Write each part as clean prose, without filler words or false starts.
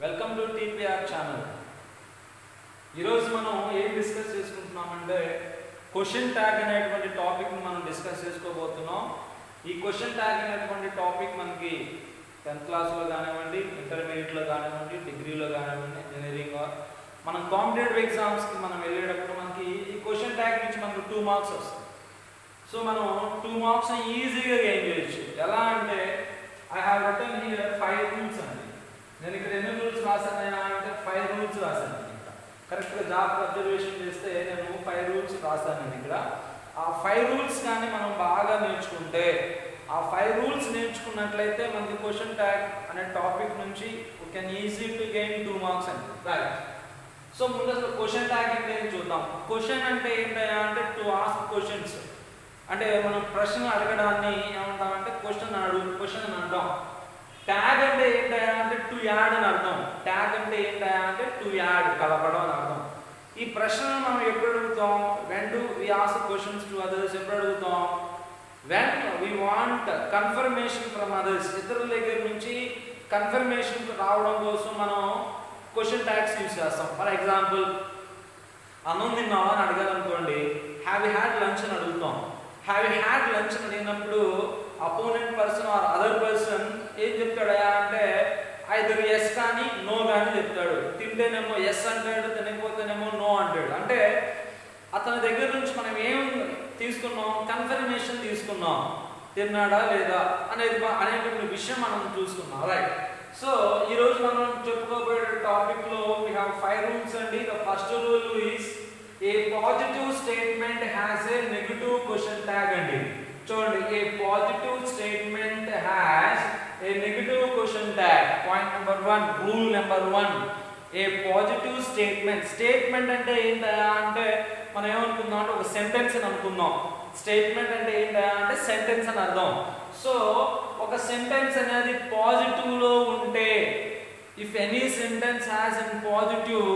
Welcome to TPR channel. ఈరోజు మనం ఏం డిస్కస్ చేసుకుంటున్నామంటే క్వశ్చన్ ట్యాగ్ అనేటువంటి టాపిక్ని మనం డిస్కస్ చేసుకోబోతున్నాం. ఈ క్వశ్చన్ ట్యాగ్ అనేటువంటి టాపిక్ మనకి 10th క్లాస్లో కానివ్వండి, ఇంటర్మీడియట్లో కానివ్వండి, డిగ్రీలో కానివ్వండి, ఇంజనీరింగ్ మనం కాంపిటేటివ్ ఎగ్జామ్స్కి మనం వెళ్ళేటప్పుడు మనకి ఈ క్వశ్చన్ ట్యాగ్ నుంచి మనకు 2 మార్క్స్ వస్తాయి. సో మనం 2 మార్క్స్ ఈజీగా గెయిన్ చేయొచ్చు. ఎలా అంటే I have return here 5 rules అండి. నేను ఇక్కడ ఎన్ని రూల్స్ రాశాను అంటే 5 రూల్స్ రాశాను. కరెక్ట్గా జాబ్ అబ్జర్వేషన్ చేస్తే నేను 5 రూల్స్ రాశాను ఇక్కడ. ఆ 5 రూల్స్ కానీ మనం బాగా నేర్చుకుంటే, ఆ 5 రూల్స్ నేర్చుకున్నట్లయితే మనకి క్వశ్చన్ ట్యాగ్ అనే టాపిక్ నుంచి we can easy to gain 2 marks అండి. రైట్. సో ముందు అసలు క్వశ్చన్ ట్యాగ్ అంటే ఏం చూద్దాం. క్వశ్చన్ అంటే ఏంటంటే అంటే టు ఆస్క్ క్వశ్చన్స్, అంటే మనం ప్రశ్న అడగడాన్ని ఏమంటామంటే క్వశ్చన్ అని అంటాం. ట్యాగ్ అంటే ఏంటంటే టు యాడ్ అని అర్థం. ట్యాగ్ అంటే ఏంటంటే టు యాడ్, కలపడం అని అర్థం. ఈ ప్రశ్నను మనం ఎప్పుడు అడుగుతాం? When do we ask questions to others. ఎప్పుడు అడుగుతాం? When we want confirmation from others. ఇతరుల దగ్గర నుంచి కన్ఫర్మేషన్ రావడం కోసం మనం క్వశ్చన్ ట్యాగ్స్ యూజ్ చేస్తాం. ఫర్ ఎగ్జాంపుల్, అన్నం తిన్నావా అని అడగాలనుకోండి, హ్యావ్ యు హ్యాడ్ లంచ్ అని అడుగుతాం. హ్యావ్ యు హ్యాడ్ లంచ్ అని అడిగినప్పుడు opponent person or other person ఏం చెప్తాడా అంటే ఐదర్ ఎస్ కానీ నో కానీ చెప్తాడు. తింటేనేమో ఎస్ అంటాడు, తినకపోతేనేమో నో అంటాడు. అంటే అతని దగ్గర నుంచి మనం ఏం తీసుకున్నాం? కన్ఫర్మేషన్ తీసుకున్నాం, తిన్నాడా లేదా అనేటువంటి విషయం మనం చూసుకున్నాం. రైట్. సో ఈరోజు మనం చెప్పుకోబోయే టాపిక్లో వీ హ్యావ్ 5 రూల్స్ అండి. The first rule is a positive statement has a negative question tag అండి. చూడండి, a positive statement has a negative question tag. Point number 1, rule number 1. A positive statement అంటే ఏంటయా అంటే మనం ఏమనుకుందాం అంటే ఒక సెంటెన్స్ అని అనుకుందాం. స్టేట్మెంట్ అంటే ఏంటయా అంటే సెంటెన్స్ అని అర్థం. సో ఒక సెంటెన్స్ అనేది పాజిటివ్ లో ఉంటే, if any sentence has in positive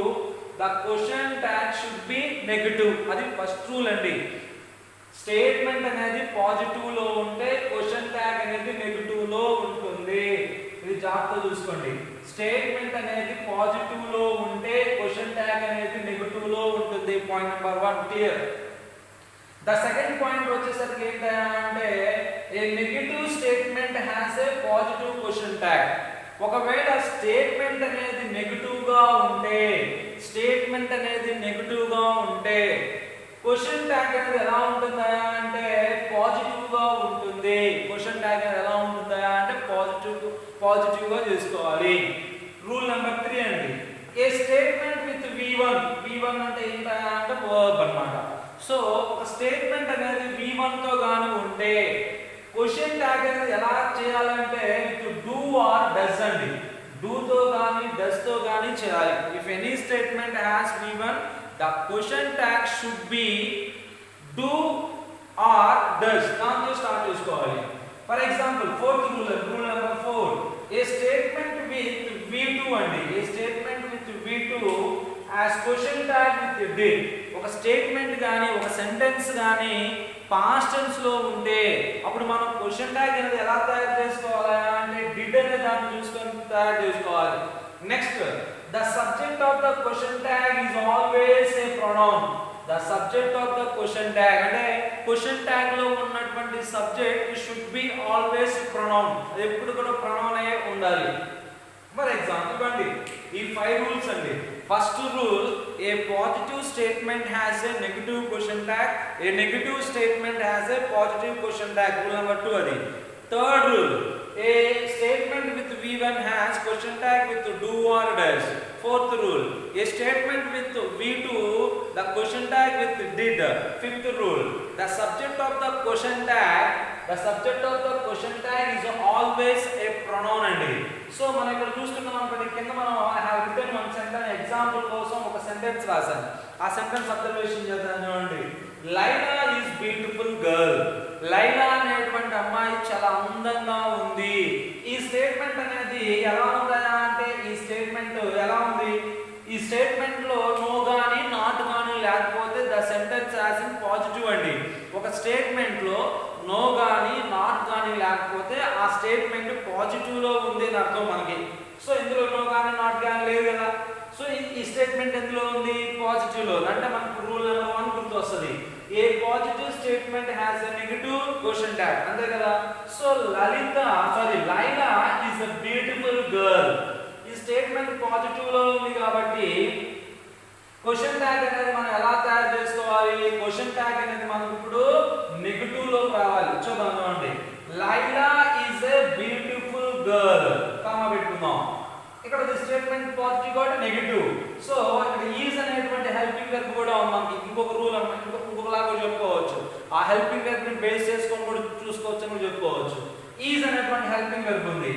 the question tag should be negative. అది ఫస్ట్ రూల్ అండి. స్టేట్మెంట్ అనేది పాజిటివ్ లో ఉంటే క్వశ్చన్ ట్యాగ్ అనేది నెగటివ్ లో ఉంటుంది. ఇది జాగ్రత్తగా చూసుకోండి. స్టేట్మెంట్ అనేది పాజిటివ్ లో ఉంటే క్వశ్చన్ ట్యాగ్ అనేది నెగటివ్ లో ఉంటుంది. Point number 1 clear. The second point వచ్చేసరికి ఏంటంటే a negative statement has a positive question tag. ఒకవేళ స్టేట్మెంట్ అనేది నెగటివ్ గా ఉంటే, క్వశ్చన్ ట్యాగ్ అనేది ఎలా ఉంటుందా అంటే పాజిటివ్ గా ఉంటుంది. క్వశ్చన్ ట్యాగ్ అనేది ఎలా ఉంటుందా అంటే పాజిటివ్ గా చేసుకోవాలి. రూల్ నెంబర్ 3 అండి. ఏ స్టేట్మెంట్ విత్ V1 అంటే ఏంటంటే అంటే వర్బ్ అన్నమాట. సో ఒక స్టేట్మెంట్ అనేది V1 తో గాని ఉంటే క్వశ్చన్ ట్యాగ్ అనేది ఎలా చేయాలంటే విత్ డూ ఆర్ డస్ అండి. డూ తో గాని డస్ తో గాని చేయాలి. If any statement has V1 the question tag should be do or does. దాంతో స్టార్ట్ చేసుకోవాలి. For example rule number 4, a statement with V2 అండి. A statement with V2 as question tag with did. ఒక statement గాని ఒక sentence గాని past tense లో ఉంటే అప్పుడు మనం క్వశ్చన్ ట్యాగ్ అనేది ఎలా తయారు చేసుకోవాలి అంటే డిడ్ అనే దాన్ని చూసుకొని తయారు చేసుకోవాలి. Next, the subject of the question tag is always a pronoun. The subject of the question tag అంటే క్వశ్చన్ ట్యాగ్ లో ఉన్నటువంటి subject should be always pronoun. అది ఎప్పుడు కూడా pronoun అయ్యే ఉండాలి. ఫర్ ఎగ్జాంపుల్ ఇవ్వండి, ఈ 5 రూల్స్ అండి. First rule, A positive statement has a negative question tag. A negative statement has a positive question tag. Rule number 2 అది. Third rule, a statement with V1 has question tag with do or does. Fourth rule, a statement with V2 the question tag with did. Fifth rule, the subject of the question tag is always a pronoun అండి. So మనం ఇక్కడ చూస్తున్నాం అనుకోండి, కింద మనం I have written one sentence example కోసం ఒక sentence రాశాను. ఆ సెంటెన్స్ అబ్జర్వేషన్ చేద్దాం చూడండి. Laila is beautiful girl. Laila అనేటువంటి అమ్మాయి చాలా అందంగా ఉంది. ఈ స్టేట్మెంట్ అనేది ఎలా ఉందా అంటే ఈ స్టేట్మెంట్ ఎలా ఉంది? ఈ స్టేట్మెంట్ లో నో గాని నాట్ గాని లేకపోతే the sentence as in positive అండి. ఒక స్టేట్మెంట్ లో నో గాని నాట్ గాని లేకపోతే ఆ స్టేట్మెంట్ పాజిటివ్ లో ఉంది అని అర్థం మనకి. సో ఇందులో నో గాని నాట్ గాని స్టేట్మెంట్ ఎందులో ఉంది పాజిటివ్ లో అంటే మనకు రూల్ నెంబర్ 1 గుర్తు వస్తుంది a positive statement has a negative question tag అంతే కదా so Laila is a beautiful girl ఈ స్టేట్మెంట్ పాజిటివ్ లో ఉంది కాబట్టి క్వశ్చన్ ట్యాగ్ అనేది మనం ఎలా తయారు చేసుకోవాలి క్వశ్చన్ ట్యాగ్ అనేది మనం ఇప్పుడు నెగటివ్ లో రావాలి చూద్దాం చూడండి Laila is a beautiful girl comma పెట్టుకుందాం ఇక్కడ ది స్టేట్మెంట్ పాజిటివ్ కాబట్టి నెగటివ్ సో ఇక్కడ ఈజ్ అనేటువంటి హెల్పింగ్ వెర్బ్ కూడా ఉంది మనకి ఇంకొక రూల్ ఇంకొకలాగా చెప్పుకోవచ్చు ఆ హెల్పింగ్ వెర్బ్ ని బేస్ చేసుకొని కూడా చూసుకోవచ్చు అని చెప్పుకోవచ్చు ఈజ్ అనేటువంటి హెల్పింగ్ వెర్బ్ ఉంది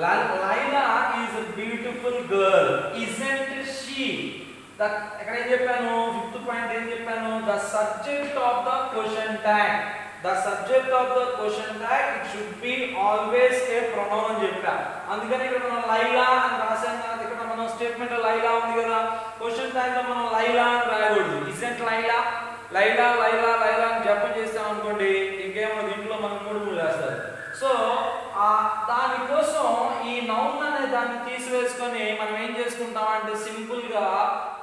Laila is a beautiful girl isn't she ఇక్కడ ఏం చెప్పాను ఫిఫ్త్ పాయింట్ ఏం చెప్పాను the subject of the question tag the subject of the question tag it should be always a pronoun అని చెప్పా అందుకని ఇక్కడ మనం లైలా అని రాసాం కదా ఇక్కడ మనం స్టేట్మెంట్ లో లైలా ఉంది కదా క్వశ్చన్ ట్యాగ్ లో మనం లైలా అని రాయకూడదు ఇజంట్ లైలా లైలా లైలా లైలా అని జపం చేస్తాం అనుకోండి ఇంకేమో దీంట్లో మనం మూడు వేస్తారు సో దానికోసం ఈ నౌన్ అనే దాన్ని తీసివేసుకొని మనం ఏం చేసుకుంటాం అంటే సింపుల్ గా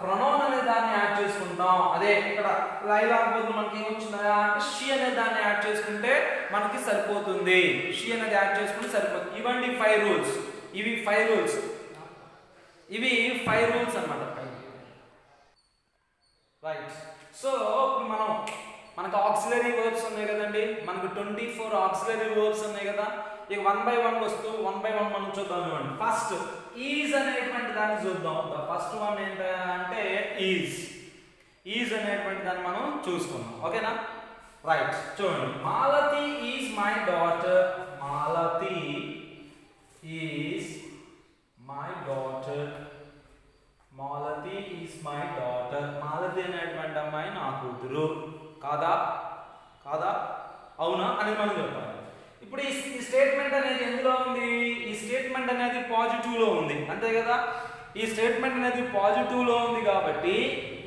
ప్రొనౌన్ అనే దాన్ని యాడ్ చేసుకుంటాం అదే ఇక్కడ లైలా బదులు మనకి ఏమొచ్చిందా అంటే షీ అనే దాన్ని యాడ్ చేసుకుంటే మనకి సరిపోతుంది షీ అనేది యాడ్ చేసుకుంటే సరిపోతుంది ఇవండి 5 రూల్స్ ఇవి 5 రూల్స్ అన్నమాట రైట్ సో ఇప్పుడు మనకు ఆక్సిలరీ వర్బ్స్ ఉన్నాయి కదండి మనకు 24 ఆక్సిలరీ వర్బ్స్ ఉన్నాయి కదా ఇక 1 by 1 వస్తూ 1 by 1 మనం చూద్దాం ఇవ్వండి ఫస్ట్ ఈజ్ అనేటువంటి దాన్ని చూద్దాం ఫస్ట్ వన్ ఏంటంటే ఈజ్ అనేటువంటి దాన్ని మనం చూసుకుందాం ఓకేనా రైట్ చూడండి Malathi is my daughter Malathi is my daughter Malathi is my daughter Malathi అనేటువంటి అమ్మాయి నా కూతురు కాదా అవునా అని మనం చెప్పాలి ఇప్పుడు ఈ స్టేట్మెంట్ అనేది ఎందులో ఉంది ఈ స్టేట్మెంట్ అనేది పాజిటివ్ లో ఉంది అంతే కదా ఈ స్టేట్మెంట్ అనేది పాజిటివ్ లో ఉంది కాబట్టి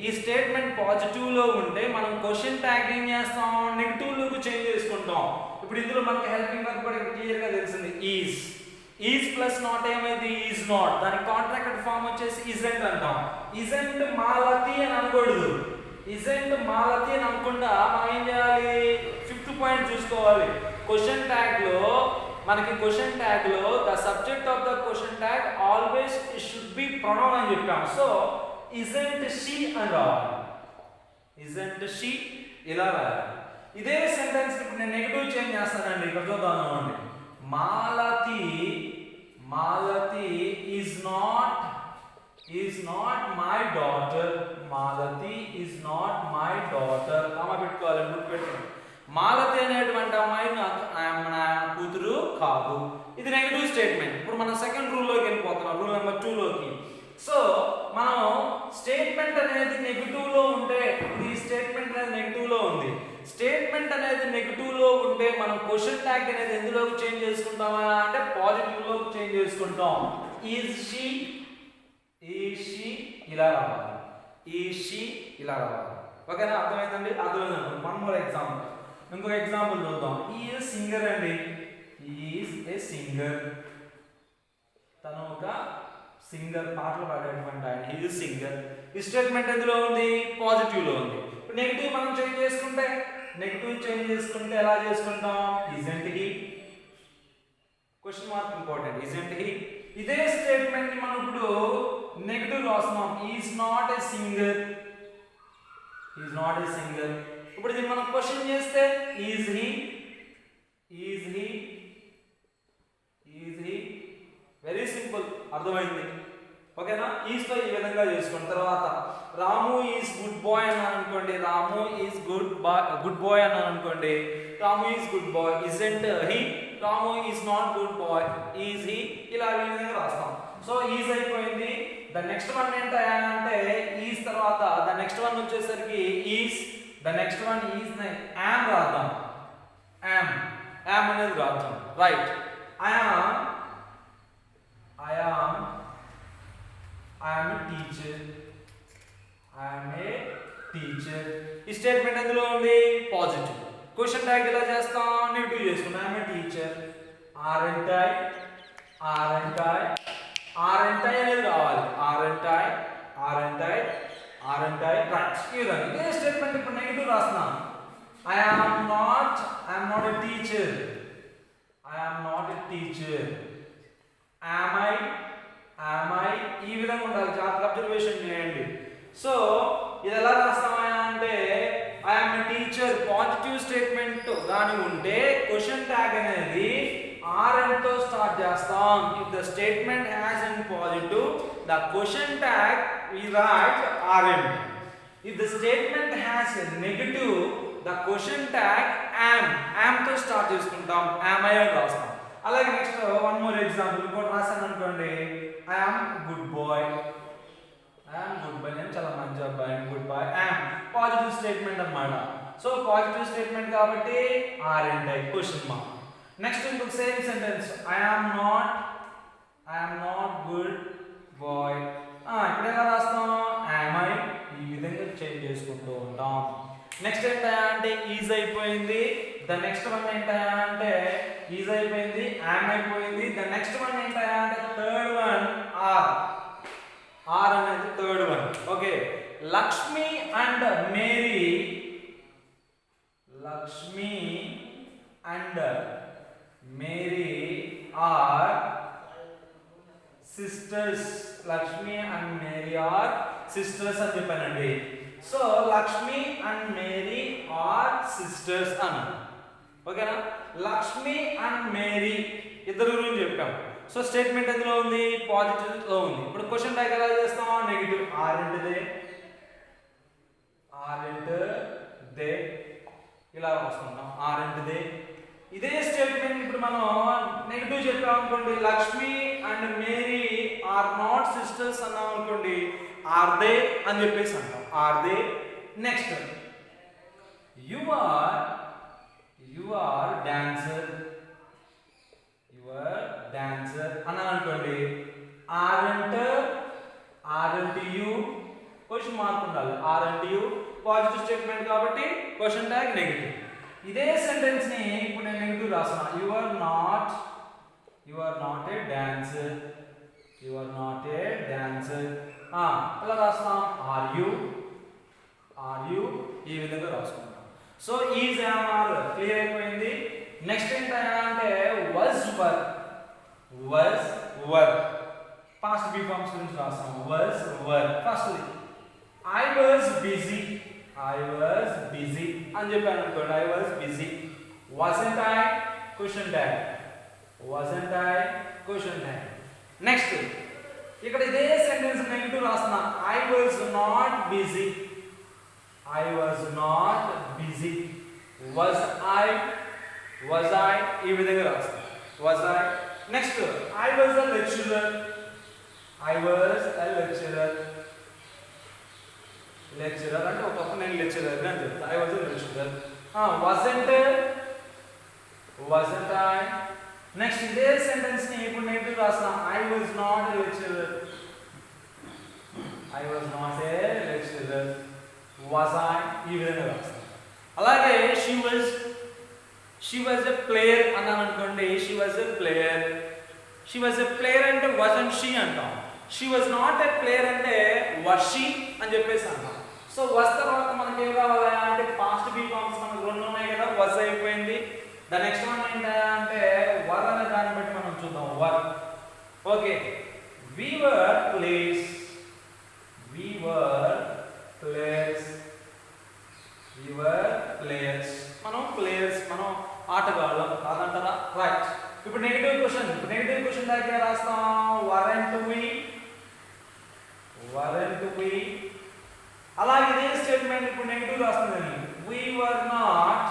ఈ స్టేట్మెంట్ పాజిటివ్ లో ఉంటే మనం క్వశ్చన్ ట్యాగ్ ఏం చేస్తాం నెగటివ్ లోకి చేంజ్ చేసుకుంటాం ఇప్పుడు ఇందులో మనకి హెల్పింగ్ వర్బ్ కూడా క్లియర్ గా తెలిసింది ఈజ్ ప్లస్ నాట్ ఏమైంది ఈజ్ నాట్ దాని కాంట్రాక్టెడ్ ఫామ్ వచ్చేసి ఇజెంట్ అంటాం ఇజెంట్ మాలతి అని అనకూడదు ఇజెంట్ మాలతి అని అనుకుంటా మనం ఏం చేయాలి 5th పాయింట్ చూసుకోవాలి క్వశ్చన్ ట్యాగ్ లో the subject of the question tag always it should be pronoun అని చెప్పాం సో ఇజెంట్ షీ అని రావాలి ఇజెంట్ షీ ఇలా రాయాలి ఇదే సెంటెన్స్ ఇప్పుడు నేను నెగటివ్ చేంజ్ చేస్తానండి ఇక్కడ చూద్దాం అండి Malathi is not my daughter Malathi is not my daughter comma పెట్టుకోవాలి గుర్తుపెట్టుకోండి మాలతి అనేటువంటి అమ్మాయి నా కూతురు కాదు ఇది నెగటివ్ స్టేట్మెంట్ ఇప్పుడు మనం సెకండ్ రూల్లోకి వెళ్ళిపోతున్నాం రూల్ నెంబర్ 2 లోకి సో మనం స్టేట్మెంట్ అనేది నెగటివ్ లో ఉంటే ఈ స్టేట్మెంట్ అనేది నెగటివ్ లో ఉంది స్టేట్మెంట్ అనేది నెగటివ్ లో ఉంటే మనం క్వశ్చన్ ట్యాగ్ అనేది ఎందులోకి చేంజ్ చేసుకుంటామా అంటే పాజిటివ్ లోకి చేంజ్ చేసుకుంటాం ఈజ్ షీ ఇలా రావాలి ఓకేనా అర్థమైందండి వన్ మోర్ ఎగ్జాంపుల్ ఇంకొక ఎగ్జాంపుల్ చూద్దాం ఈజ్ సింగర్ అండి ఈజ్ ఏ సింగర్ తను ఒక సింగర్ పాటలు పాడేటువంటి ఆయన ఈజ్ సింగర్ ఈ స్టేట్మెంట్ ఎందులో ఉంది పాజిటివ్ లో ఉంది ఇప్పుడు నెగటివ్ మనం చేంజ్ చేసుకుంటే ఎలా చేసుకుంటాం isn't he question mark important isn't he ఇదే స్టేట్మెంట్ ని మనం ఇప్పుడు నెగటివ్ రాస్తున్నాం ఈజ్ నాట్ ఏ సింగర్ ఇప్పుడు దీన్ని మనం క్వశ్చన్ చేస్తే ఈజ్ హీ వెరీ సింపుల్ అర్థమైంది ఓకేనా ఈజ్ తో ఈ విధంగా చేసుకోండి తర్వాత రాము ఈజ్ గుడ్ బాయ్ అన్నాను అనుకోండి రాము ఈజ్ గుడ్ బాయ్ అన్నాను అనుకోండి Ramu is good boy isn't he Ramu is not good boy is he ఇలా ఈ విధంగా రాస్తాం సో ఈజ్ అయిపోయింది ద నెక్స్ట్ వన్ ఏంటంటే ఈజ్ తర్వాత ద నెక్స్ట్ వన్ వచ్చేసరికి is the next one is am రాద్దాం యామ్ అనేది రాద్దాం right I am a teacher ఈ స్టేట్మెంట్ ఎందులో ఉంది పాజిటివ్ క్వశ్చన్ ట్యాగ్ ఎలా చేస్తాం నెగటివ్ చేసుకుంటాం I am a teacher aren't I అనేది రావాలి aren't I, aren't I, right. ఈ విధంగా ఇదే స్టేట్మెంట్ ఇప్పుడు నెగటివ్ రాస్తున్నాను. I am not a teacher. I am not a teacher. Am I ఈ విధంగా ఉండాలి. జాగ్రత్తగా అబ్జర్వేషన్ చేయండి. సో ఇది ఎలా రాస్తామా అంటే I am a teacher positive statement గాని ఉంటే క్వశ్చన్ ట్యాగ్ అనేది rn తో స్టార్ట్ చేస్తాం. If the statement has in positive, the question tag we write rn. If the statement has a negative, the question tag am తో start చేసుకుంటాం. am I అని రాస్తాం. అలాగే నెక్స్ట్ వన్ మోర్ ఎగ్జాంపుల్ ఇంకోటి రాసాను అనుకోండి. I am good boy. నేను చాలా మంచి అబ్బాయి. Good boy. am positive statement అన్నమాట. సో పాజిటివ్ స్టేట్మెంట్ కాబట్టి aren't I question mark. Next ఇంకొక same sentence. I am not good boy. ఇప్పుడు ఎలా రాస్తాం? am I ఈ విధంగా చేంజ్ చేసుకుంటూ ఉంటాం. నెక్స్ట్ ఏంటా అంటే ఈజ్ అయిపోయింది. ద నెక్స్ట్ వన్ ఏంటా అంటే ఈజ్ అయిపోయింది, am అయిపోయింది. ద నెక్స్ట్ వన్ ఏంటా అంటే థర్డ్ వన్ ఆర్ అనేది third one. Okay, Lakshmi and Mary are sisters. Lakshmi and Mary are sisters అని చెప్పానండి. So Lakshmi and Mary are sisters అన్నాను. ఓకేనా? లక్ష్మి అండ్ మేరీ ఇద్దరు గురించి చెప్పాం. సో స్టేట్మెంట్ ఎందులో ఉంది? పాజిటివ్ లో ఉంది. ఇప్పుడు క్వశ్చన్ ట్యాగ్ ఎలా చేస్తాం? నెగటివ్. aren't they ఇలా రాసుకుంటాం. aren't they. ఇదే స్టేట్మెంట్ ఇప్పుడు మనం నెగటివ్ చెప్పాం అనుకోండి. Lakshmi and Mary are not sisters అన్నాం అనుకోండి. ఆర్ దే అని చెప్పేసి అంటాం. Are they. Next you are dancer అన్నాను అనుకోండి. aren't you క్వశ్చన్ మార్క్ ఉండాలి. aren't you పాజిటివ్ స్టేట్మెంట్ కాబట్టి క్వశ్చన్ ట్యాగ్ నెగటివ్. ఇదే సెంటెన్స్ ని ఇప్పుడు నేను నెగటివ్ రాస్తున్నా. You are not a dancer. అలా రాస్తాం. ఆర్ యు ఈ విధంగా రాసుకుంటాం. So is am are clear అయిపోయింది. నెక్స్ట్ ఏంటంటే was were past be forms గురించి రాస్తాం. was were first I was busy అని చెప్పాను అనుకోండి. I was busy. wasn't I question tag. Next ఇక్కడ ఇదే సెంటెన్స్ నెగటివ్ రాస్తున్నా. I was not busy. was I ఈ విధంగా రాస్తాం. was I. Next I was a lecturer. Lecturer అంటే ఒకప్పుడు నేను లెక్చరర్ అని చెప్తా. I was a lecturer. wasn't I. Next ఇదే సెంటెన్స్ ని ఇప్పుడు నెగటివ్ రాస్తున్నా. I was not a lecturer. was I ఈ విధంగా రాస్తాం. అలాగే she was a player అన్నాను అనుకోండి. she was a player అంటే wasn't she అంటాం. she was not a player అంటే was she అని చెప్పేసి అంటాం. సో was తర్వాత మనకి ఏం రావాలి అంటే పాస్ట్ బి ఫార్మ్స్ మనకు రెండు ఉన్నాయి కదా. was అయిపోయింది. ద నెక్స్ట్ వన్ ఏంటంటే were అనే దాన్ని బట్టి మనం చూద్దాం. were. Okay, we were players. మనం ఆటగాళ్ళం కాదంటారా? రైట్. ఇప్పుడు నెగటివ్ క్వశ్చన్ దగ్గర రాస్తాం. weren't we. అలాగే ఇదే స్టేట్మెంట్ ఇప్పుడు నెగటివ్ రాస్తుంది. we were not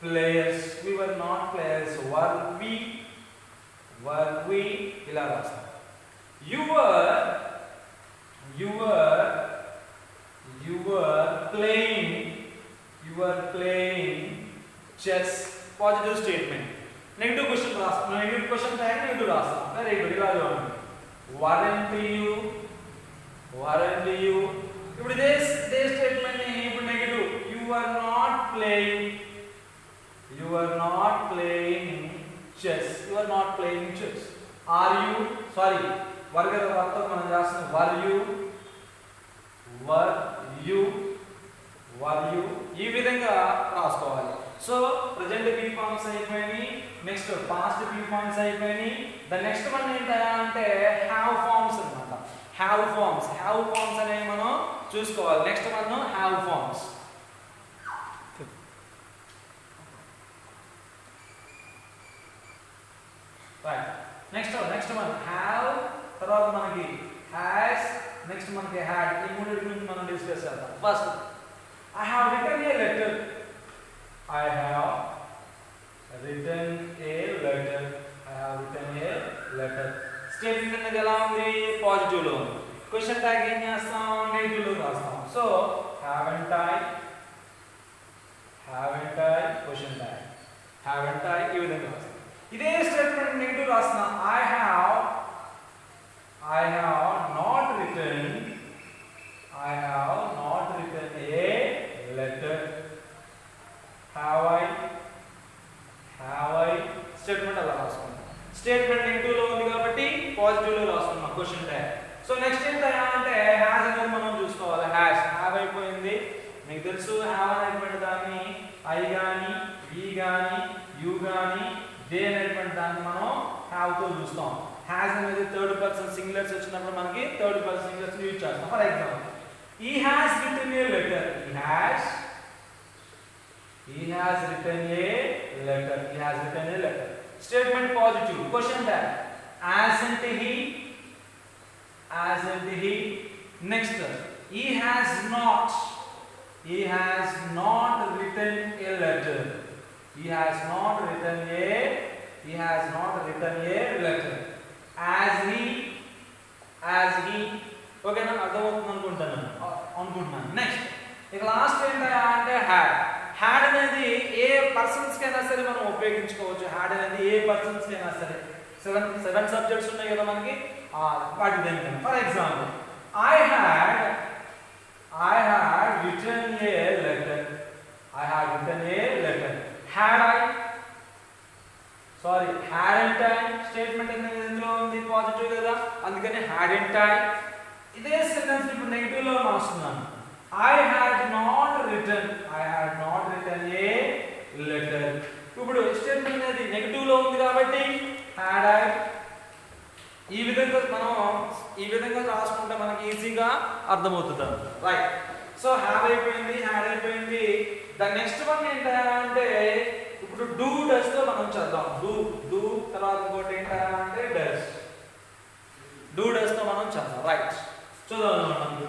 players. were we ఇలా రాస్తాం. you were playing chess. Positive statement. Negative question రాస్తాం. నెగటివ్ క్వశ్చన్ ట్యాగ్ నెగటివ్ రాస్తాం. Very good. ఇలా చూడండి. weren't you. ఇప్పుడు ఇదే స్టేట్మెంట్ ని ఇప్పుడు negative. you were not playing chess. Are you sorry వర్గ వర్తం మనం చేస్తున్నాం వర్ యు ఈ విధంగా రాసుకోవాలి. సో ప్రెజెంట్ బీ ఫార్మ్స్ అయిపోయినాయి, నెక్స్ట్ పాస్ట్ బీ ఫార్మ్స్ అయిపోయినాయి. ద నెక్స్ట్ వన్ ఏంటంటే హ్యావ్ ఫార్మ్స్ అన్నమాట. హ్యావ్ ఫార్మ్స్ అనేవి మనం చూసుకోవాలి. Next one have forms. Right, next one have, తర్వాత మనకి హ్యాస్, నెక్స్ట్ మనకి హ్యాడ్. ఈ మూడు గురించి మనం డిస్కస్ చేద్దాం. First I have written a letter. I have written a letter. Statement అనేది ఎలా ఉంది? పాజిటివ్ లో ఉంది. క్వశ్చన్ ట్యాగ్ ఏం చేస్తాం? నెగటివ్ లో రాస్తాం. So haven't I question tag haven't I ఈ విధంగా రాస్తాం. ఇదే స్టేట్మెంట్ నెగటివ్ రాస్తున్నా I have not written a letter. Have I statement అలా రాసుకుంటాం. స్టేట్మెంట్ నెగటివ్ లో ఉంది కాబట్టి పాజిటివ్ లో రాసుకున్నాం క్వశ్చన్ ట్యాగ్. సో నెక్స్ట్ ఏంటంటే హ్యాస్ అనేది మనం చూసుకోవాలి. హ్యావ్ అయిపోయింది. మీకు తెలుసు హ్యావ్ అనేటువంటి దాన్ని ఐ గాని ఈ గాని యు గాని దే అనేటువంటి దాన్ని మనం హ్యావ్ తో చూస్తాం. హ్యాస్ అనేది థర్డ్ పర్సన్ సింగులర్స్ వచ్చినప్పుడు మనకి థర్డ్ పర్సన్ సింగులర్స్ యూజ్ చేస్తాం. For example he has written a letter. He has written a letter. Statement positive. Question tag. Hasn't he? Next. He has not written a letter. He has not written a letter. As he ఓకేనా? అర్థమవుతుంది అనుకుంటున్నాను. Next ఇక last ఏంటంటే had అనేది ఏ persons కైనా సరే మనం ఉపయోగించుకోవచ్చు. హ్యాడ్ అనేది ఏ పర్సన్స్ కైనా సరే. సెవెన్ సబ్జెక్ట్స్ ఉన్నాయి కదా మనకి, వాటి దేనికైనా. For example I had written a letter. hadn't I statement అనేది ఎందులో ఉంది? పాజిటివ్ కదా, అందుకని hadn't I. ఇదే సెంటెన్స్ ఇప్పుడు నెగటివ్ లో రాస్తున్నాను. I had not written a letter. ఇప్పుడు స్టేట్మెంట్ అనేది నెగటివ్ లో ఉంది కాబట్టి had I. ఈ విధంగా రాసుకుంటే మనకి ఈజీగా అర్థమవుతుంది. రైట్. సో హ్యావ్ అయిపోయింది, హ్యాడ్ అయిపోయింది. ద నెక్స్ట్ వన్ ఏంటంటే ఇప్పుడు డూ డస్ తో మనం చేద్దాం. డూ తర్వాత ఇంకోటి ఏంటంటే డూ డస్ తో మనం చేద్దాం. రైట్. చూద్దాం.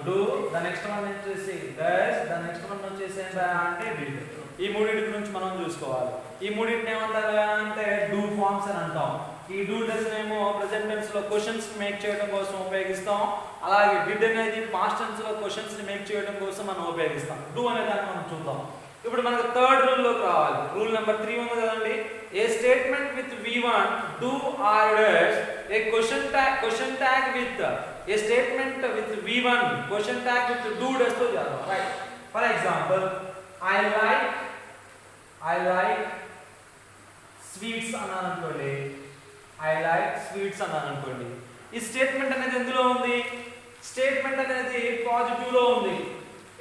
డూ, ద నెక్స్ట్ వన్ వచ్చేసి డస్, ద నెక్స్ట్ వన్ వచ్చేసి ఏంటంటే డిడ్. ఈ మూడింటి గురించి మనం చూసుకోవాలి. ఈ మూడింటిని ఏమంటారు అంటే డూ ఫార్మ్స్ అని అంటాం. ఈ డూ డస్ ఏమో ప్రెజెంట్ టెన్స్ లో క్వశ్చన్స్ మేక్ చేయడం కోసం ఉపయోగిస్తాం. అలాగే డిడ్ అనేది పాస్ట్ టెన్స్ లో క్వశ్చన్స్ ని మేక్ చేయడం కోసం మనం ఉపయోగిస్తాం. డూ అనే దాన్ని మనం చూద్దాం. ఇప్పుడు మనకు థర్డ్ రూల్ లోకి రావాలి. రూల్ నెంబర్ 3 ఉంది కదండి. A statement with V1 do or does, a question tag with a statement with V1 question tag with do does తో చేద్దాం. Right. For example I like sweets అన్నాను అనుకోండి. ఈ స్టేట్మెంట్ అనేది ఎందులో ఉంది? స్టేట్మెంట్ అనేది పాజిటివ్ లో ఉంది.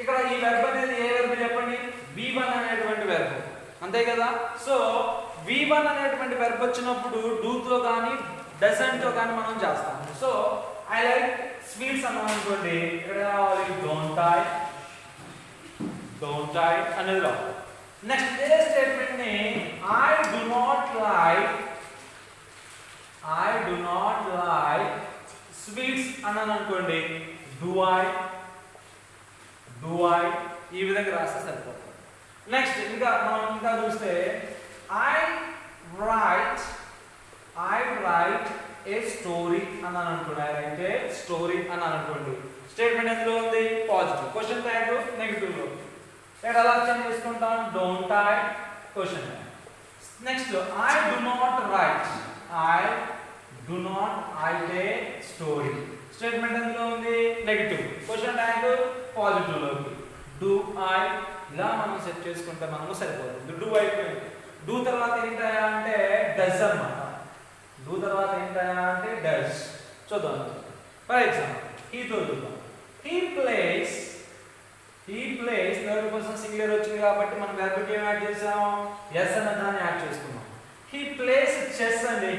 ఇక్కడ ఈ వెర్బ్ అనేది ఏ వెర్బ్ చెప్పండి? V1 అనేటువంటి వెర్బ్, అంతే కదా. సో V1 అనేటువంటి వెర్బ్ వచ్చినప్పుడు డూ తో గాని డజంట్ తో గాని మనం చేస్తాం. సో I like స్వీట్స్ అన్నాను అనుకోండి. ఇక్కడ రావాలి don't I అనేది రావాలి. నెక్స్ట్ ఏ స్టేట్మెంట్ ని I do not like sweets అన్నాను అనుకోండి. do I ఈ విధంగా రాస్తే సరిపోతుంది. నెక్స్ట్ మనం ఇంకా చూస్తే I write ఏ స్టోరీ అన్నాను అనుకోండి. I write ఏ స్టోరీ అన్నాను అనుకోండి. స్టేట్మెంట్ ఎందులో ఉంది? పాజిటివ్. క్వశ్చన్ ట్యాగ్ నెగటివ్ లో. ఇక్కడ ఎలా చేంజ్ చేసుకుంటాం? Don't I question tag. Next I do not write A story. Statement ఎందులో ఉంది? నెగటివ్. క్వశ్చన్ ట్యాగ్ పాజిటివ్ లోకి. డూ ఐ ఇలా మనం సెట్ చేసుకుంటే మనకు సరిపోతుంది. డూ అయిపోయింది. డూ తర్వాత ఏంటంటే డస్ అన్నమాట. డూ డూ తర్వాత ఏంటయా అంటే డస్. చూద్దాం. ఫర్ ఎగ్జాంపుల్ హీతో చూద్దాం. He plays third person singular వచ్చింది కాబట్టి మనం వెర్బ్కి ఏం యాడ్ చేసాం? ఎస్ అన్న దాన్ని యాడ్ చేసుకున్నాం. హీ ప్లేస్ చెస్ అండి.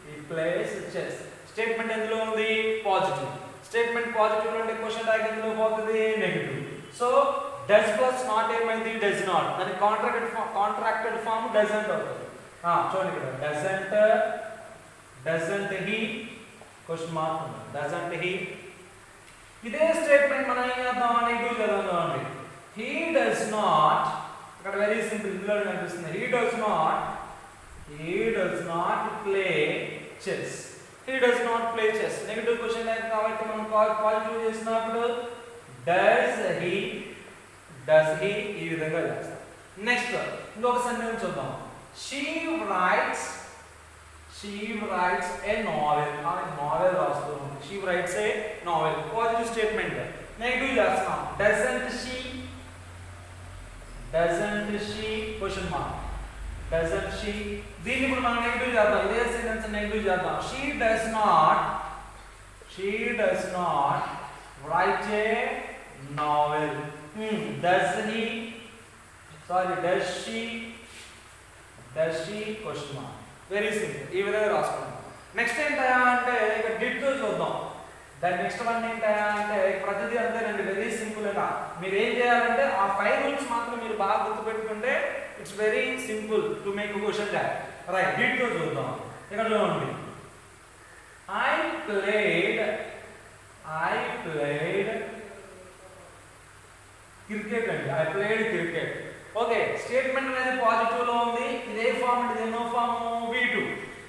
He plays chess. స్టేట్మెంట్ ఎందులో ఉంది? పాజిటివ్. స్టేట్మెంట్ పాజిటివ్ అంటే క్వశ్చన్ ట్యాగ్ ఎందులో పోతుంది? Negative. So does plus not ఏమైంది? Does not. దాని కాంట్రాక్టెడ్ ఫామ్ డజంట్ అవుతుంది. చూడండి ఇక్కడ డజంట్ హీ క్వశ్చన్ మార్క్ ఉంది. Doesn't he. ఇదే స్టేట్మెంట్ మనం ఏం చేద్దాం? నెగటివ్ చదువుదాం అండి. He does not. ఇక్కడ వెరీ సింపుల్ ఇందులో కనిపిస్తుంది. He does not play chess. He does not play chess. Negative question tag కాబట్టి మనం పాజిటివ్ చేసినప్పుడు does he ఈ విధంగా చేస్తాం. నెక్స్ట్ ఇంకొక సెంటెన్స్ చూద్దాం. She writes a novel. Novel రాస్తుంది. She writes a novel. Positive statement. Negative చేస్తాం. doesn't she question mark. doesn't she. దీన్ని ఇప్పుడు మనం నెగటివ్ చేద్దాం. ఇదే సెంటెన్స్ నెగటివ్ చేద్దాం. she does not write a novel. does she question mark. Very simple. ఈ విధంగా రాసుకుందాం. నెక్స్ట్ ఏంటయా అంటే ఇక డిడ్ తో చూద్దాం. దాని నెక్స్ట్ వన్ ఏంటయా అంటే ప్రతిదీ అంతేనండి. వెరీ సింపుల్ అట. మీరు ఏం చేయాలంటే ఆ 5 రూల్స్ మాత్రం మీరు బాగా గుర్తుపెట్టుకుంటే it's very simple to make question tag. Right. Did తో చూద్దాం. ఇక్కడ చూడండి. I played క్రికెట్ అండి. I played cricket. Okay. Statement అనేది పాజిటివ్ లో ఉంది. ఇదే ఫామ్ అంటే ఎన్నో ఫామ్? V2.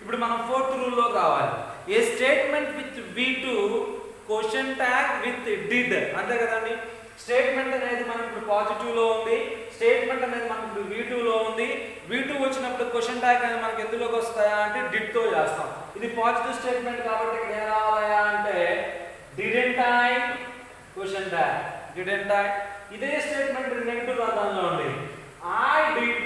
ఇప్పుడు మనం ఫోర్త్ రూల్ లో కావాలి. A statement with V2 question tag with did. అంతే కదండి. స్టేట్మెంట్ అనేది మనకు ఇప్పుడు పాజిటివ్ లో ఉంది. స్టేట్మెంట్ అనేది మనకు ఇప్పుడు V2 లో ఉంది. V2 వచ్చినప్పుడు క్వశ్చన్ ట్యాగ్ అనేది మనకి ఎందులోకి వస్తాయా అంటే డిడ్ తో చేస్తాం. ఇది పాజిటివ్ స్టేట్మెంట్ కాబట్టి ఇక్కడ ఏం రావాలా అంటే didn't I question tag didn't I. ఇదే స్టేట్మెంట్ నెగటివ్ అర్థంలో ఉంది. I did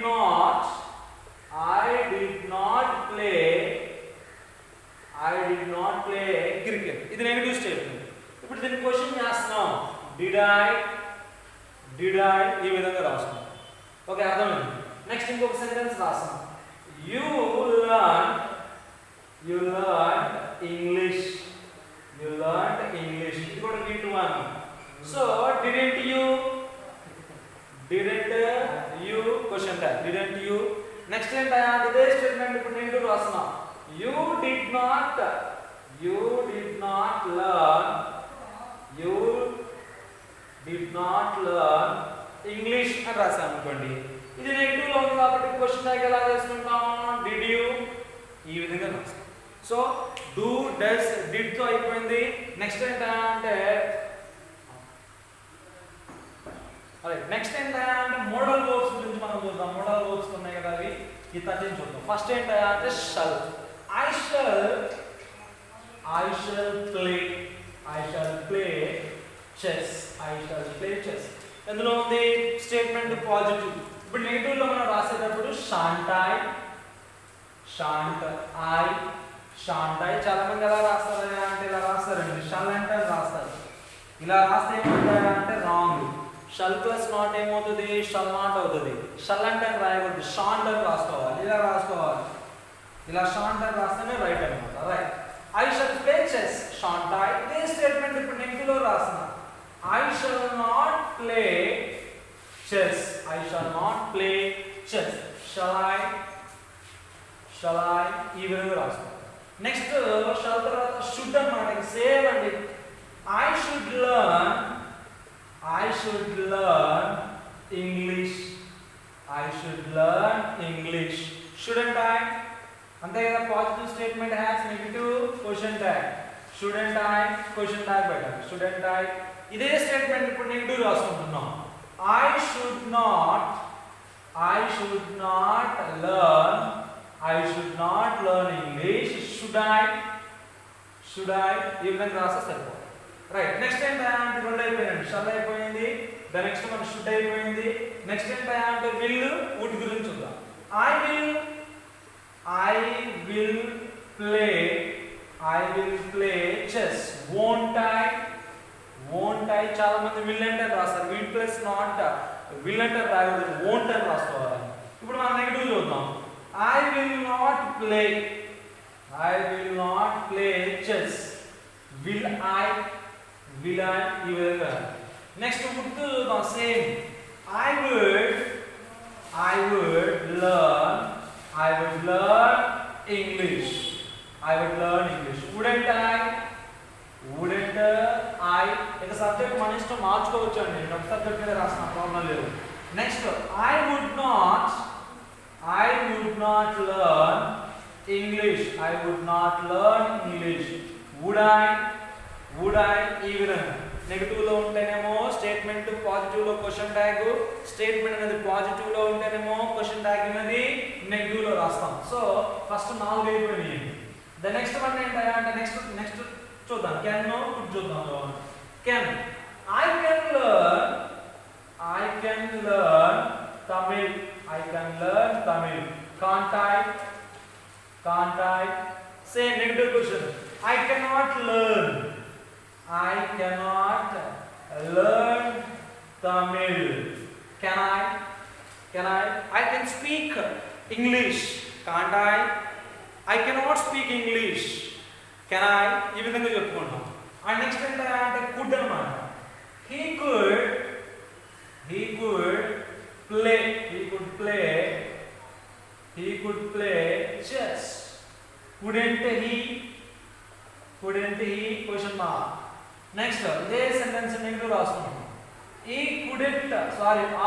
not play cricket. ఇది నెగటివ్ స్టేట్మెంట్. ఇప్పుడు దీన్ని క్వశ్చన్ చేస్తున్నాం. did I ఈ విధంగా రాస్తున్నాం. ఓకే, అర్థమైంది. నెక్స్ట్ ఇంకొక సెంటెన్స్ రాస్తాం. you learned English. ఇది కూడా V2 అని. So didn't you question tag didn't you. Next ఏంటంటే ఇదే స్టేట్మెంట్ ఇప్పుడు నెగటివ్ రాస్తున్నాం. you did not learn English అని రాసాం అనుకోండి. ఇది నెగటివ్ లో ఉంది కాబట్టి క్వశ్చన్ ట్యాగ్ ఎలా చేసుకుంటాము? did you ఈ విధంగా రాస్తాం. సో డూ డస్ డిడ్ తో అయిపోయింది. నెక్స్ట్ ఏంటంటే మోడల్ వర్బ్స్ గురించి మనం చూద్దాం. మోడల్ వర్బ్స్ ఉన్నాయి కదా, అవి ఈ 13 చూద్దాం. ఫస్ట్ ఏంటంటే shall. I shall play chess. ఎందులో ఉంది? Statement positive. ఇప్పుడు నెగటివ్ లో మనం రాసేటప్పుడు shan't I. చాలా మంది ఎలా రాస్తారు అంటే ఇలా రాస్తారండి. shall అంటే రాస్తారు. ఇలా రాస్తే ఏమంటారు అంటే రాంగ్. షల్ ప్లస్ నాట్ ఏమవుతుంది? షల్ నాట్ అవుతుంది. షల్ అంటే రాయకూడదు. షాంట్ అని రాసుకోవాలి. ఇలా రాసుకోవాలి. ఇలా షాంట్ అని రాస్తేనే రైట్ అనమాట. Right. I shall play chess. shan't I. ఇదే స్టేట్మెంట్ ఇప్పుడు నెగటివ్ లో రాస్తున్నా. I shall not play chess. Shall I ఈ విధంగా రాస్తాం. నెక్స్ట్ షల్ తర్వాత షుడ్ అన్నమాట. సేమ్ అండి. I should learn English. Shouldn't I? అంతే కదా. Positive statement has negative question tag. shouldn't I question tag పెట్టాలి. shouldn't I. ఇదే స్టేట్మెంట్ ఇప్పుడు negative రాసుకుంటున్నాం. I should not learn English. should I ఈ విధంగా రాస్తే సరిపోతుంది. రైట్. నెక్స్ట్ ఏంటంటే రెండు అయిపోయింది. షల్ అయిపోయింది. ద నెక్స్ట్ మన షుడ్ అయిపోయింది. నెక్స్ట్ ఏంటంటే విల్. వీటి గురించి చూద్దాం. I will play chess. Won't I చాలా మంది will అంటే రాస్తారు. will plus not will అంటే రాయకూడదు, won't అని రాసుకోవాలి. ఇప్పుడు మనం నెగటివ్ చూద్దాం. I will not play chess. Will I ఈ విధంగా. నెక్స్ట్ గుర్తు చూద్దాం. Same I would learn English. Wouldn't I ఇక సబ్జెక్ట్ మన ఇష్టం మార్చుకోవచ్చు అండి. నేను ఒక సబ్జెక్ట్ మీద రాసిన ప్రాబ్లం లేదు. Next I would not learn English. Would I ఈ విధంగా. నెగటివ్ లో ఉంటేనేమో స్టేట్మెంట్, పాజిటివ్ లో క్వశ్చన్ ట్యాగ్, స్టేట్మెంట్ అనేది పాజిటివ్ లో ఉంటేనేమో క్వశ్చన్ ట్యాగ్ అనేది నెగటివ్ లో రాస్తాం. సో ఫస్ట్ 4 అయిపోయినాయి. ద నెక్స్ట్ వన్ ఏంటంటే నెక్స్ట్ చూద్దాం. కెన్ నో కుడ్ చూద్దాం. Can I can learn Tamil. Can't I say negative question. I cannot learn Tamil. Can I can speak English. Can't I cannot speak English. Can I ఈ విధంగా చెప్పుకుంటాం. And next ఏంటంటే could అన్నమాట. he could play chess. Couldn't he question mark. Next ఇదే sentence negative రాసుకుంటాం. he couldn't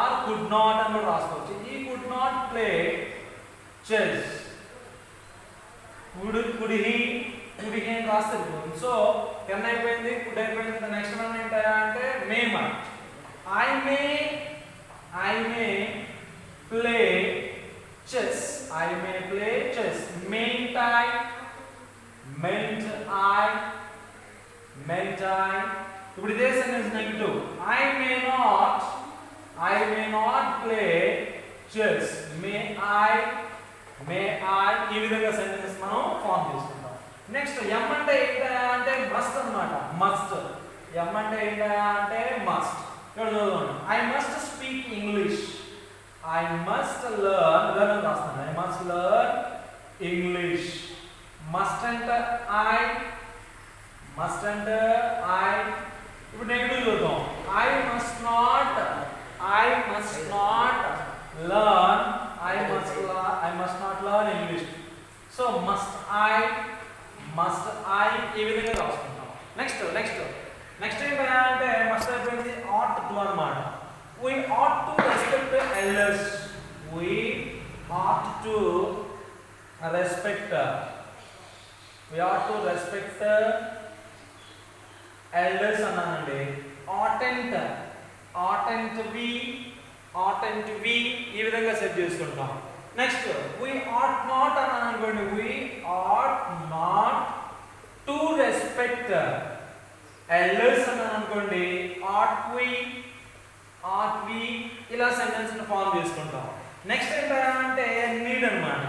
or could not అని రాసుకోవచ్చు. he could not play chess. could he అని రాస్తే సో కెన్ అయిపోయింది, కుడ్ అయిపోయింది. నెక్స్ట్ వన్ ఏంటంటే మే మాట. I may play chess. Mayn't I ఇప్పుడు ఇదే sentence negative. I may not play chess. May I ఈ విధంగా సెంటెన్స్ మనం ఫార్మ్ చేసుకుంటాం. నెక్స్ట్ ఎం అంటే ఏంటంటే మస్ట్ అన్నమాట. మస్ట్ ఎం అంటే ఏంటంటే మస్ట్. ఇక్కడ చూడండి. I must speak English. I must learn రాస్తాను. I must learn English. Must అంటే I ఇప్పుడు నెగటివ్ చూద్దాం. I must not learn English. So must I ఈ విధంగా రాసుకుంటాం. నెక్స్ట్ ఏంటంటే మస్ట్ అయిపోయింది. ought to అన్నమాట. we ought to respect elders. elders అన్నానండి. oughtn't we ఈ విధంగా సెట్ చేసుకుంటాం. నెక్స్ట్ we ought not అన్నాను అనుకోండి. we ought not to respect elders అన్నాను అనుకోండి. ought we ఇలా సెంటెన్స్ ని ఫార్మ్ చేసుకుంటాం. నెక్స్ట్ ఏంటంటే నీడ్ అన్నమాట.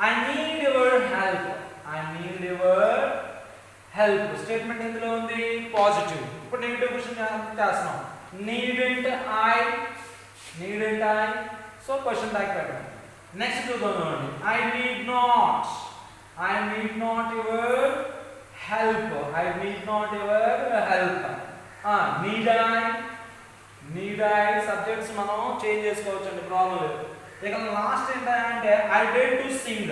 I need your help. Statement ఎందులో ఉంది? పాజిటివ్. ఇప్పుడు నెగటివ్ క్వశ్చన్ చేస్తున్నాం. needn't I so question tag పెట్టండి. నెక్స్ట్ చూద్దాం. I need not your help. need I subjects మనం చేంజ్ చేసుకోవచ్చు అండి, ప్రాబ్లం లేదు. ఇక లాస్ట్ ఏంటంటే I dare to sing.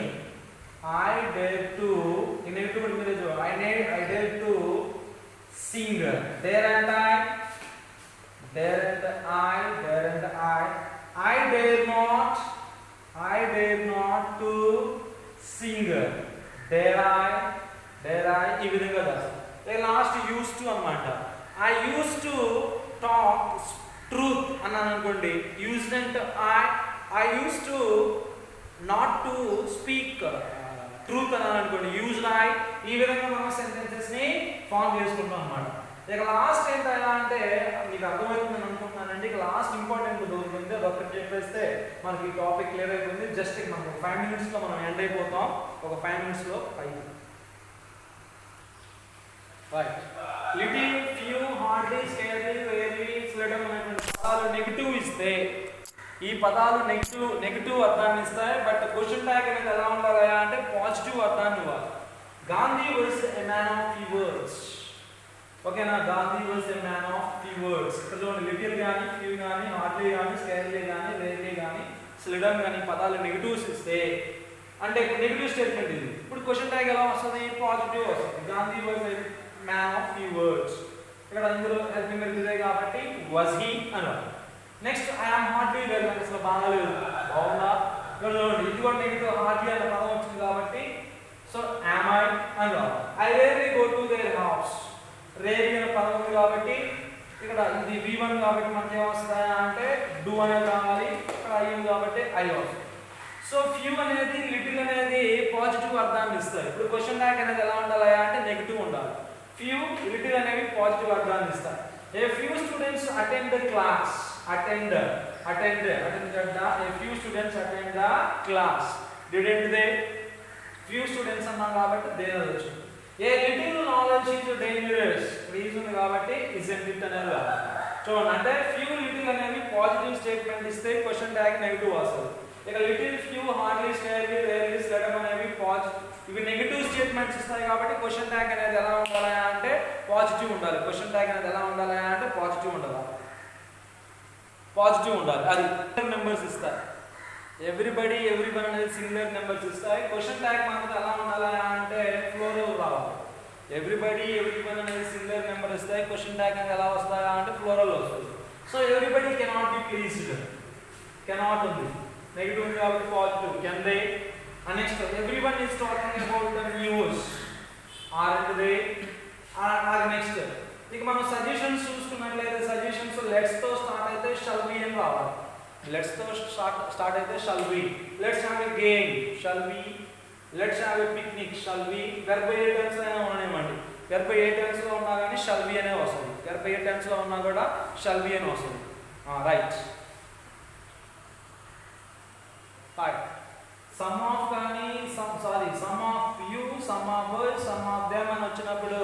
Negative మీద చూడండి. I dare to sing. Dare and I dare not to sing. Dare I ఈ విధంగా చేస్తాం. లాస్ట్ used to అన్నమాట. I used to talk truth అన్నాను అనుకోండి. used అంటే I used to not to speak truth అన్నాను అనుకోండి. used I ఈ విధంగా మనం సెంటెన్సెస్ ని ఫార్మ్ చేసుకుంటాం అన్నమాట. ఇక లాస్ట్ ఏంటంటే మీకు అర్థమవుతుందని అనుకుంటున్నానండి. ఇక లాస్ట్ ఇంపార్టెంట్ దొరుకుతుంది, అదొక్కటి చెప్పేస్తే మనకి ఈ టాపిక్ క్లియర్ అయిపోయింది. జస్ట్ మనకు 5 minutes లో మనం ఎండ్ అయిపోతాం. ఒక 5 minutes లో right. Little, few, hardly, scarcely, rarely, seldom అనేటువంటి పదాలు నెగిటివ్ ఇస్తే, ఈ పదాలు నెగిటివ్ అర్థాన్ని ఇస్తాయి. బట్ క్వశ్చన్ ట్యాగ్ అనేది ఎలా ఉండాలి అంటే పాజిటివ్ అర్థాన్ని ఇవ్వాలి. Gandhi was a man of few words. ఓకేనా, Gandhi was a man of few words. ఇక్కడ చూడండి, లిటిల్ కానీ, ఫ్యూ కానీ, హార్డ్లీ కానీ, స్కేర్లీ కానీ, రేర్లీ కానీ, స్లెడమ్ కానీ పదాలు నెగిటివ్స్ ఇస్తే అంటే నెగిటివ్ స్టేట్మెంట్ ఇది. ఇప్పుడు క్వశ్చన్ ట్యాగ్ ఎలా వస్తుంది? పాజిటివ్ వస్తుంది. Gandhi was a man of few words. ఇక్కడ ఇందులో హెల్పింగ్ ఇదే కాబట్టి వాజ్ హీ అన్నారు. Next I am hardly well అంటే అసలు బాగాలేదు, బాగుందా? ఇక్కడ చూడండి, ఇది కూడా నెగిటివ్, హార్డ్లీ అనే పదం వచ్చింది కాబట్టి సో యామ్ ఐ అని రావాలి. I rarely go to their house. Rarely అనే పదం ఉంది కాబట్టి ఇక్కడ ఇది V1 కాబట్టి మనకి ఏమొస్తాయి అంటే డూ అనేది రావాలి. ఇక్కడ ఐ ఉంది కాబట్టి ఐ వస్తుంది. సో ఫ్యూ అనేది, లిటిల్ అనేది పాజిటివ్ అర్థాన్ని ఇస్తాయి. ఇప్పుడు క్వశ్చన్ ట్యాగ్ అనేది ఎలా ఉండాలి అంటే నెగిటివ్ ఉండాలి. ఫ్యూ, లిటిల్ అనేవి పాజిటివ్ అర్థాన్ని ఇస్తాయి. A few students attend the class. Attend కదా, a few students attend the class. Didn't they, few students అన్నాం కాబట్టి దే అనొచ్చు. A little knowledge is dangerous. Reason ఉంది కాబట్టి ఇజంట్ ఇట్ అనేది రావాలి. చూడండి, అంటే ఫ్యూ, లిటిల్ అనేవి పాజిటివ్ స్టేట్మెంట్ ఇస్తే క్వశ్చన్ ట్యాగ్ నెగిటివ్ వస్తుంది. ఇక little, few, hardly, scarcely, rarely, seldom అనేవి ఇవి నెగిటివ్ స్టేట్మెంట్స్ ఇస్తాయి కాబట్టి క్వశ్చన్ ట్యాగ్ అనేది ఎలా ఉండాలి అంటే పాజిటివ్ ఉండాలి. క్వశ్చన్ ట్యాగ్ అనేది ఎలా ఉండాలి అంటే పాజిటివ్ ఉండాలి. అది నెంబర్స్ ఇస్తాయి. ఎవ్రీబడి, ఎవ్రీవన్ అనేది సింగులర్ నెంబర్స్ ఇస్తాయి. క్వశ్చన్ ట్యాగ్ మాత్రం ఎలా ఉండాలి అంటే ఫ్లోరల్ రావాలి. ఎవ్రీబడి, ఎవ్రీవన్ అనేది సింగులర్ నెంబర్ ఇస్తాయి. క్వశ్చన్ ట్యాగ్ అనేది ఎలా వస్తాయా అంటే ఫ్లోరల్ వస్తుంది. So everybody cannot be pleased. Cannot ఉంది, నెగిటివ్ ఉంది కాబట్టి positive. Can they. Next everyone is talking about the news. Are they. Next ఇక మనం సజెషన్స్ చూసుకున్నట్లయితే సజెషన్స్ లెట్స్ తో స్టార్ట్ అయితే షల్ బి అని రావాలి. లెట్స్ తో స్టార్ట్ అయితే shall be. Let's have a game, shall be. Let's have a picnic, shall be. Verb ఏ టెన్స్ అయినా ఉండనివ్వండి, వెర్బ్ ఏ టెన్స్ లో ఉన్నా కానీ షల్ బి అనే వస్తుంది. వెర్బ్ ఏ టెన్స్ లో ఉన్నా కూడా షల్ బి అని వస్తుంది. రైట్. సమ్ ఆఫ్ కానీ some of you, some of us, some of them అని వచ్చినప్పుడు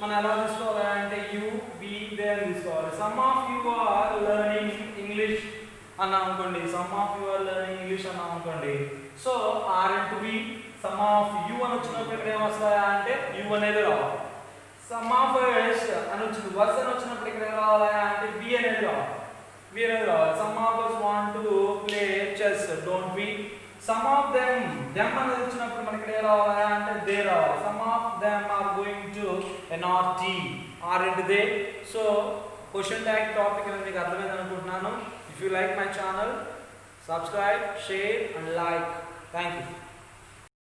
మనం ఎలా తీసుకోవాలి అంటే యూ, బి, దే అని తీసుకోవాలి. Some of you are learning English అన్నాం అనుకోండి, some of you are learning English అన్నాం అనుకోండి. So are into be. Some of you అని వచ్చినప్పుడు ఇక్కడ ఏమొస్తాయా అంటే యూ అనేది రావాలి. సమ్ ఆఫ్ us అని వచ్చింది, వర్స్ అని వచ్చినప్పుడు ఇక్కడ ఏం రావాలా అంటే బి అనేది రావాలి. Some of us want to play chess, don't we? Some of them అనేది వచ్చినప్పుడు మనకి ఏ రావాలి అంటే దే రావాలి. Some of them are going to NRT, are into they. So question tag topic అనేది మీకు అర్థమైంది అనుకుంటున్నాను. If you like my channel, subscribe, share and like. Thank you.